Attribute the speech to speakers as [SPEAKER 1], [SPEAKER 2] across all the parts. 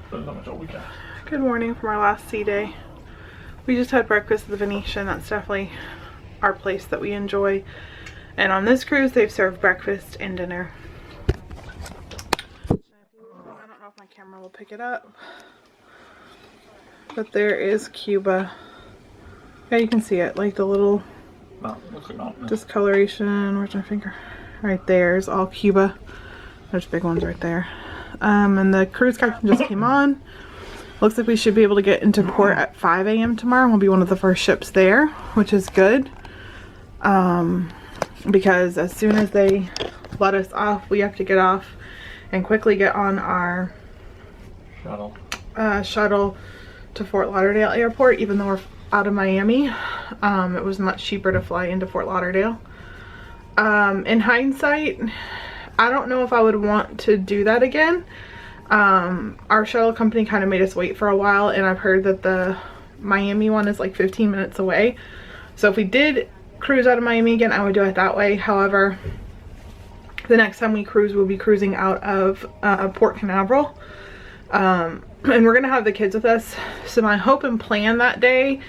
[SPEAKER 1] Good morning from our last sea day. We just had breakfast at the Venetian. That's definitely our place that we enjoy. And on this cruise, they've served breakfast and dinner. I don't know if my camera will pick it up, but there is Cuba. Yeah, you can see it, like the little discoloration. Where's my finger? Right there is all Cuba. There's big ones right there. And the cruise captain just came on. Looks like we should be able to get into port at 5 a.m. tomorrow. We'll be one of the first ships there, which is good. Because as soon as they let us off, we have to get off and quickly get on our shuttle to Fort Lauderdale Airport, even though we're out of Miami. It was much cheaper to fly into Fort Lauderdale. In hindsight, I don't know if I would want to do that again. Our shuttle company kind of made us wait for a while, and I've heard that the Miami one is like 15 minutes away. So if we did cruise out of Miami again, I would do it that way. However, the next time we cruise, we'll be cruising out of Port Canaveral. And we're gonna have the kids with us. So my hope and plan that day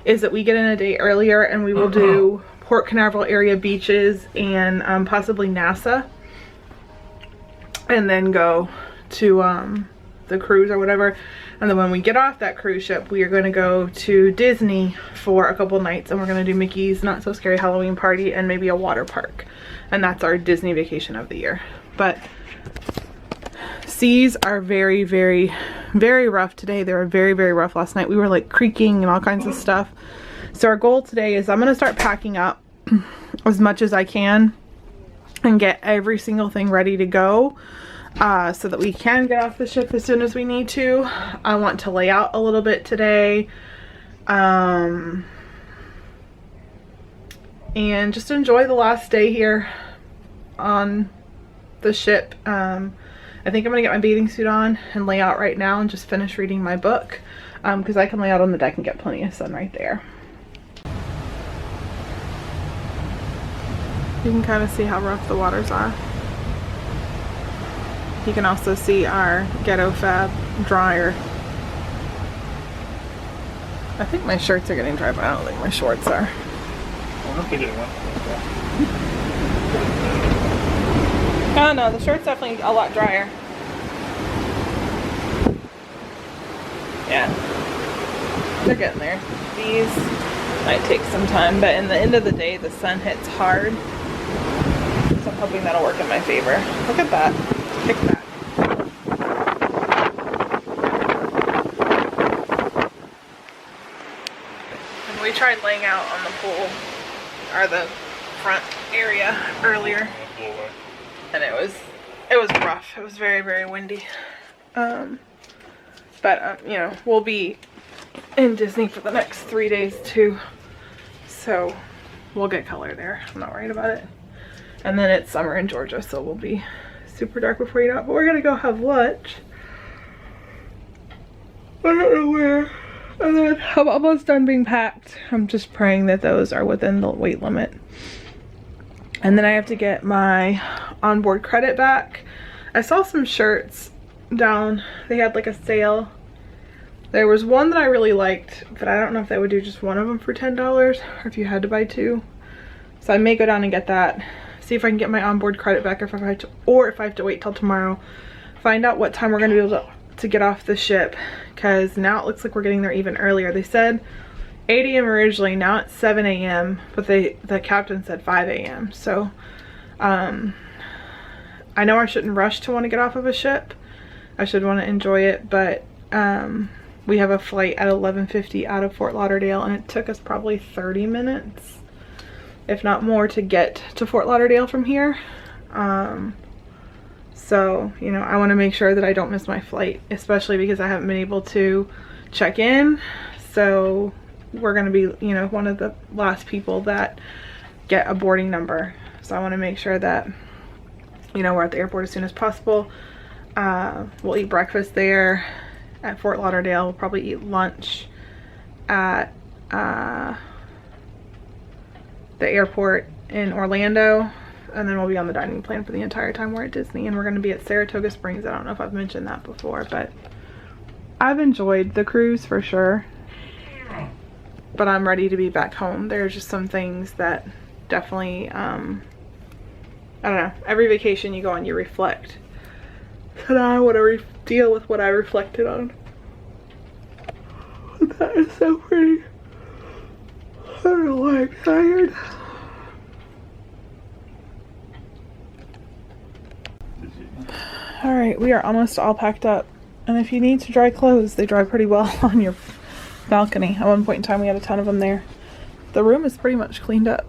[SPEAKER 1] is that we get in a day earlier and we will do Port Canaveral area beaches and possibly NASA, and then go to the cruise or whatever. And then when we get off that cruise ship, we are going to go to Disney for a couple nights, and we're going to do Mickey's Not So Scary Halloween Party and maybe a water park. And that's our Disney vacation of the year. But seas are very, very, very rough today. They were very, very rough last night. We were like creaking and all kinds of stuff. So our goal today is I'm going to start packing up as much as I can and get every single thing ready to go. So that we can get off the ship as soon as we need to. I want to lay out a little bit today. And just enjoy the last day here on the ship. I think I'm gonna get my bathing suit on and lay out right now and just finish reading my book. Because I can lay out on the deck and get plenty of sun right there. You can kind of see how rough the waters are. You can also see our Ghetto Fab dryer. I think my shirts are getting dry, but I don't think my shorts are. Oh no, the short's definitely a lot drier. Yeah, they're getting there. These might take some time, but in the end of the day, the sun hits hard. So I'm hoping that'll work in my favor. Look at that. Kick back. And we tried laying out on the pool, or the front area earlier, and it was rough. It was very, very windy. You know, we'll be in Disney for the next 3 days too, so we'll get color there. I'm not worried about it. And then it's summer in Georgia, so we'll be super dark before you know it. But we're gonna go have lunch. I don't know where. And then I'm almost done being packed. I'm just praying that those are within the weight limit. And then I have to get my onboard credit back. I saw some shirts down. They had like a sale. There was one that I really liked, but I don't know if they would do just one of them for $10 or if you had to buy two. So I may go down and get that. See if I can get my onboard credit back, if I have to, or if I have to wait till tomorrow. Find out what time we're gonna be able to get off the ship, because now it looks like we're getting there even earlier. They said 8 a.m. originally, now it's 7 a.m. but the captain said 5 a.m. So I know I shouldn't rush to want to get off of a ship. I should want to enjoy it, but we have a flight at 11:50 out of Fort Lauderdale, and it took us probably 30 minutes, if not more, to get to Fort Lauderdale from here. So, you know, I want to make sure that I don't miss my flight, especially because I haven't been able to check in. So we're going to be, you know, one of the last people that get a boarding number. So I want to make sure that, you know, we're at the airport as soon as possible. We'll eat breakfast there at Fort Lauderdale. We'll probably eat lunch at the airport in Orlando, and then we'll be on the dining plan for the entire time we're at Disney. And we're going to be at Saratoga Springs. I don't know if I've mentioned that before, but I've enjoyed the cruise for sure, but I'm ready to be back home. There's just some things that definitely, I don't know, every vacation you go on you reflect. So now I want to deal with what I reflected on. That is so pretty. I don't know why I'm tired. Alright, we are almost all packed up. And if you need to dry clothes, they dry pretty well on your balcony. At one point in time we had a ton of them there. The room is pretty much cleaned up.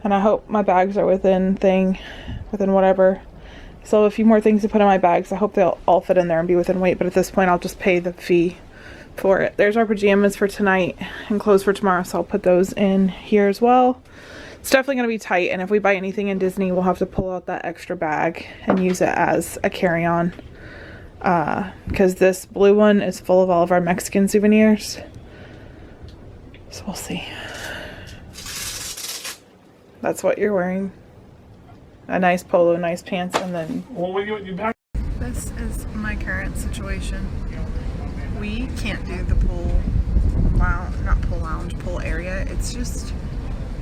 [SPEAKER 1] And I hope my bags are within whatever. So a few more things to put in my bags. I hope they'll all fit in there and be within weight. But at this point I'll just pay the fee for it. There's our pajamas for tonight and clothes for tomorrow. So I'll put those in here as well. It's definitely going to be tight, and if we buy anything in Disney, we'll have to pull out that extra bag and use it as a carry-on. Because this blue one is full of all of our Mexican souvenirs. So we'll see. That's what you're wearing. A nice polo, nice pants, and then... This is my current situation. We can't do the pool lounge, not pool lounge, pool area. It's just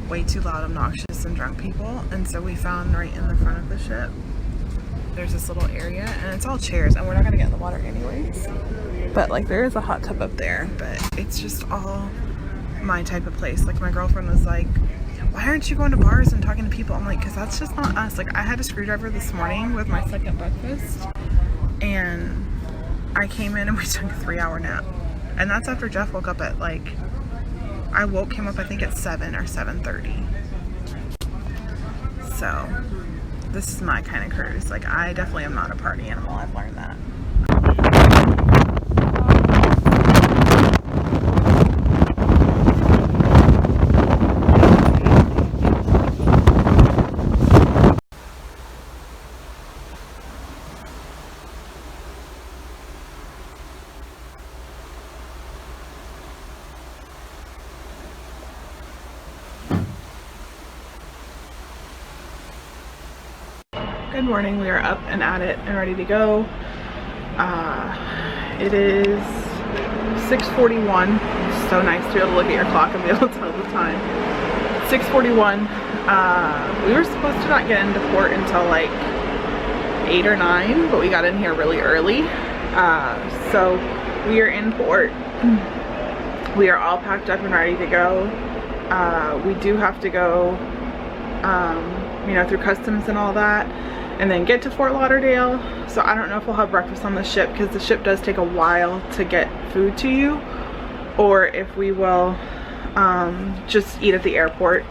[SPEAKER 1] way too loud, obnoxious, and drunk people. And so we found right in the front of the ship, there's this little area, and it's all chairs, and we're not gonna get in the water anyways. But like, there is a hot tub up there, but it's just all my type of place. Like, my girlfriend was like, why aren't you going to bars and talking to people? I'm like, because that's just not us. Like, I had a screwdriver this morning with my second breakfast, and I came in and we took a 3-hour nap. And that's after Jeff woke up at like, I woke him up I think at 7 or 7:30. So this is my kind of cruise. Like, I definitely am not a party animal. I've learned that. Good morning, we are up and at it and ready to go. It is 6:41. It's so nice to be able to look at your clock and be able to tell the time. 6:41. We were supposed to not get into port until like 8 or 9, but we got in here really early. So we are in port. We are all packed up and ready to go. We do have to go, you know, through customs and all that, and then get to Fort Lauderdale. So I don't know if we'll have breakfast on the ship, because the ship does take a while to get food to you, or if we will just eat at the airport,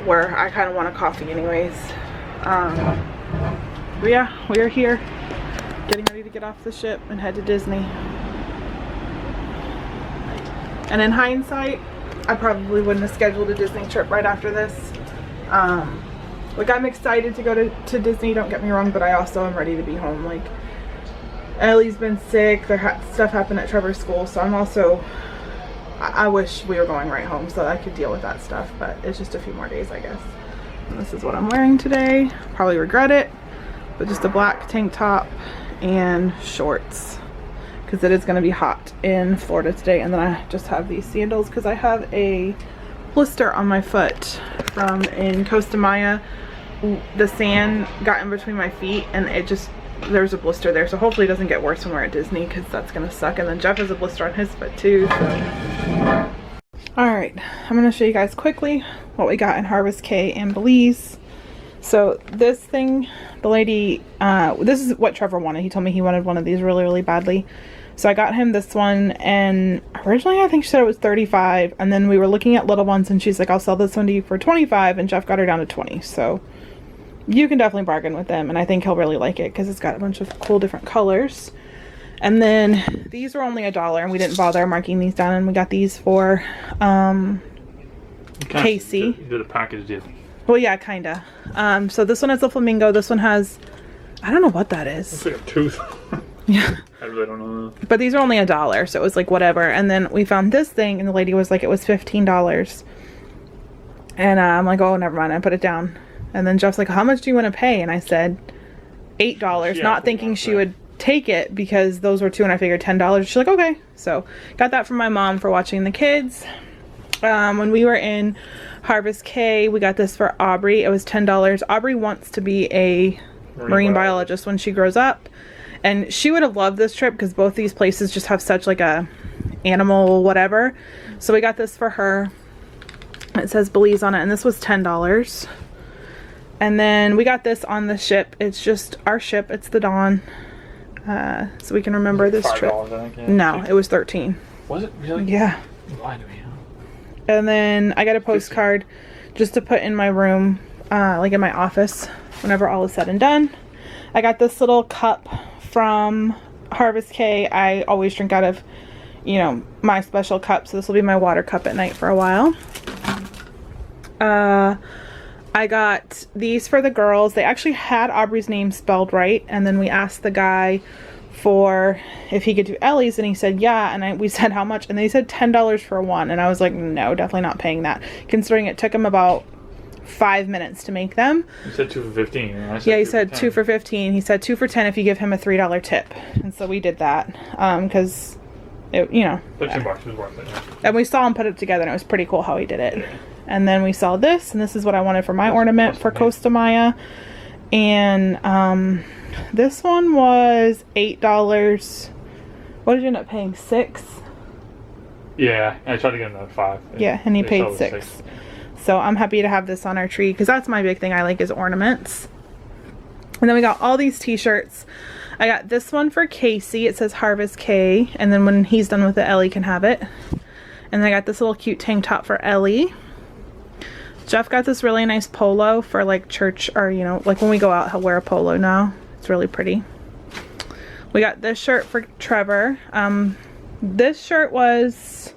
[SPEAKER 1] where I kind of want a coffee anyways. But yeah, we are here getting ready to get off the ship and head to Disney. And in hindsight, I probably wouldn't have scheduled a Disney trip right after this. Like, I'm excited to go to Disney, don't get me wrong, but I also am ready to be home. Like, Ellie's been sick, stuff happened at Trevor's school, so I'm also, I wish we were going right home so that I could deal with that stuff, but it's just a few more days, I guess. And this is what I'm wearing today. Probably regret it, but just a black tank top and shorts, because it is going to be hot in Florida today. And then I just have these sandals because I have a blister on my foot from in Costa Maya. The sand got in between my feet and it just, there's a blister there. So hopefully it doesn't get worse when we're at Disney, because that's gonna suck. And then Jeff has a blister on his foot too, so. Alright, I'm gonna show you guys quickly what we got in Harvest Caye and Belize. So this thing, the lady, this is what Trevor wanted. He told me he wanted one of these really, really badly. So I got him this one, and originally I think she said it was $35, and then we were looking at little ones and she's like, I'll sell this one to you for $25, and Jeff got her down to $20. So you can definitely bargain with them, and I think he'll really like it because it's got a bunch of cool different colors. And then these were only $1, and we didn't bother marking these down, and we got these for Casey.
[SPEAKER 2] You did a package deal.
[SPEAKER 1] Well, yeah, kinda. So this one has a flamingo. This one has, I don't know what that is.
[SPEAKER 2] It's like a tooth.
[SPEAKER 1] Yeah.
[SPEAKER 2] I really don't know.
[SPEAKER 1] But these are only $1, so it was like whatever. And then we found this thing, and the lady was like, it was $15. And I'm like, oh, never mind. I put it down. And then Jeff's like, how much do you want to pay? And I said $8, not thinking she would take it because those were 2 and I figured $10. She's like, okay. So got that from my mom for watching the kids. When we were in Harvest K, we got this for Aubrey. It was $10. Aubrey wants to be a marine biologist when she grows up. And she would have loved this trip because both these places just have such like a animal whatever. So we got this for her. It says Belize on it, and this was $10. And then we got this on the ship. It's just our ship. It's the Dawn. So we can remember this trip.
[SPEAKER 2] I think, yeah.
[SPEAKER 1] No, it was 13.
[SPEAKER 2] Was it really?
[SPEAKER 1] Yeah.
[SPEAKER 2] Why do we?
[SPEAKER 1] And then I got a postcard just to put in my room, like in my office, whenever all is said and done. I got this little cup from Harvest K. I always drink out of, you know, my special cup, so this will be my water cup at night for a while. I got these for the girls. They actually had Aubrey's name spelled right, and then we asked the guy for if he could do Ellie's, and he said yeah, and we said how much, and they said $10 for one, and I was like, no, definitely not paying that, considering it took him about 5 minutes to make them.
[SPEAKER 2] You said 2 for 15. And I said
[SPEAKER 1] yeah, he said 2 for 15. He said 2 for 10 if you give him a $3 tip, and so we did that because it, you know,
[SPEAKER 2] $15 was worth it. Yeah.
[SPEAKER 1] and we saw him put it together, and it was pretty cool how he did it. And then we saw this, and this is what I wanted for my ornament for Costa Maya. And this one was $8. What did you end up paying? $6?
[SPEAKER 2] Yeah, I tried to get another 5.
[SPEAKER 1] Yeah, and he
[SPEAKER 2] They
[SPEAKER 1] paid
[SPEAKER 2] sold
[SPEAKER 1] $6.
[SPEAKER 2] 6.
[SPEAKER 1] So I'm happy to have this on our tree because that's my big thing I like is ornaments. And then we got all these t-shirts. I got this one for Casey. It says Harvest K, and then when he's done with it, Ellie can have it. And then I got this little cute tank top for Ellie. Jeff got this really nice polo for like church, or you know, like when we go out he'll wear a polo now. It's really pretty. We got this shirt for Trevor. This shirt was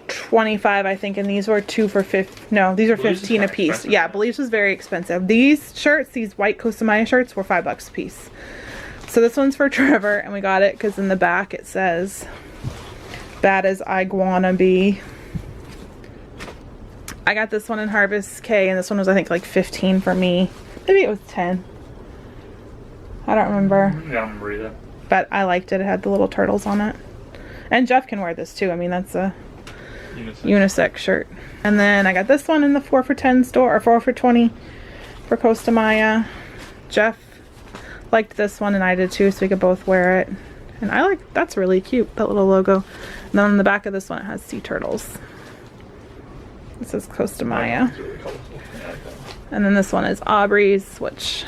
[SPEAKER 1] $25 I think, and these were 2 for 15. No, these are 15 a piece. Yeah, Belize was very expensive. These shirts, these white Costa Maya shirts, were $5 a piece. So this one's for Trevor, and we got it because in the back it says bad as I wanna be. I got this one in Harvest K, and this one was I think like 15 for me. Maybe it was 10. I don't remember.
[SPEAKER 2] Yeah, I don't remember either.
[SPEAKER 1] But I liked it. It had the little turtles on it. And Jeff can wear this too. I mean, that's a unisex shirt. And then I got this one in the 4 for 10 store, or 4 for 20 for Costa Maya. Jeff liked this one and I did too, so we could both wear it. And I like, that's really cute, that little logo. And then on the back of this one it has sea turtles. This is Costa Maya. And then this one is Aubrey's, which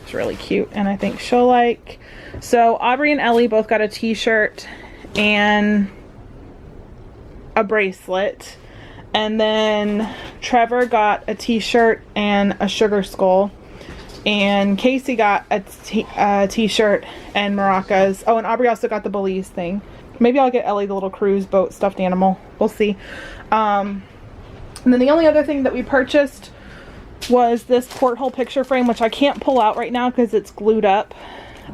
[SPEAKER 1] is really cute and I think she'll like. So Aubrey and Ellie both got a t-shirt and a bracelet. And then Trevor got a t-shirt and a sugar skull. And Casey got a t-shirt and maracas. Oh, and Aubrey also got the Belize thing. Maybe I'll get Ellie the little cruise boat stuffed animal. We'll see. And then the only other thing that we purchased was this porthole picture frame, which I can't pull out right now because it's glued up.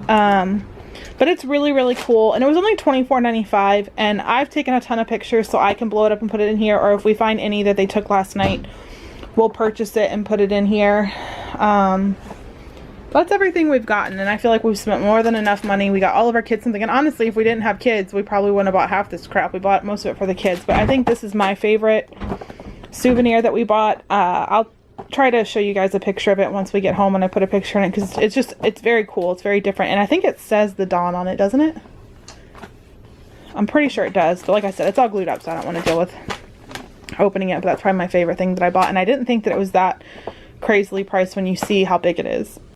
[SPEAKER 1] But it's really, really cool. And it was only $24.95. And I've taken a ton of pictures, so I can blow it up and put it in here. Or if we find any that they took last night, we'll purchase it and put it in here. That's everything we've gotten, and I feel like we've spent more than enough money. We got all of our kids something, and honestly, if we didn't have kids, we probably wouldn't have bought half this crap. We bought most of it for the kids, but I think this is my favorite souvenir that we bought. I'll try to show you guys a picture of it once we get home and I put a picture in it, because it's very cool. It's very different, and I think it says the Dawn on it, doesn't it? I'm pretty sure it does, but like I said, it's all glued up, so I don't want to deal with opening it, but that's probably my favorite thing that I bought, and I didn't think that it was that crazily priced when you see how big it is.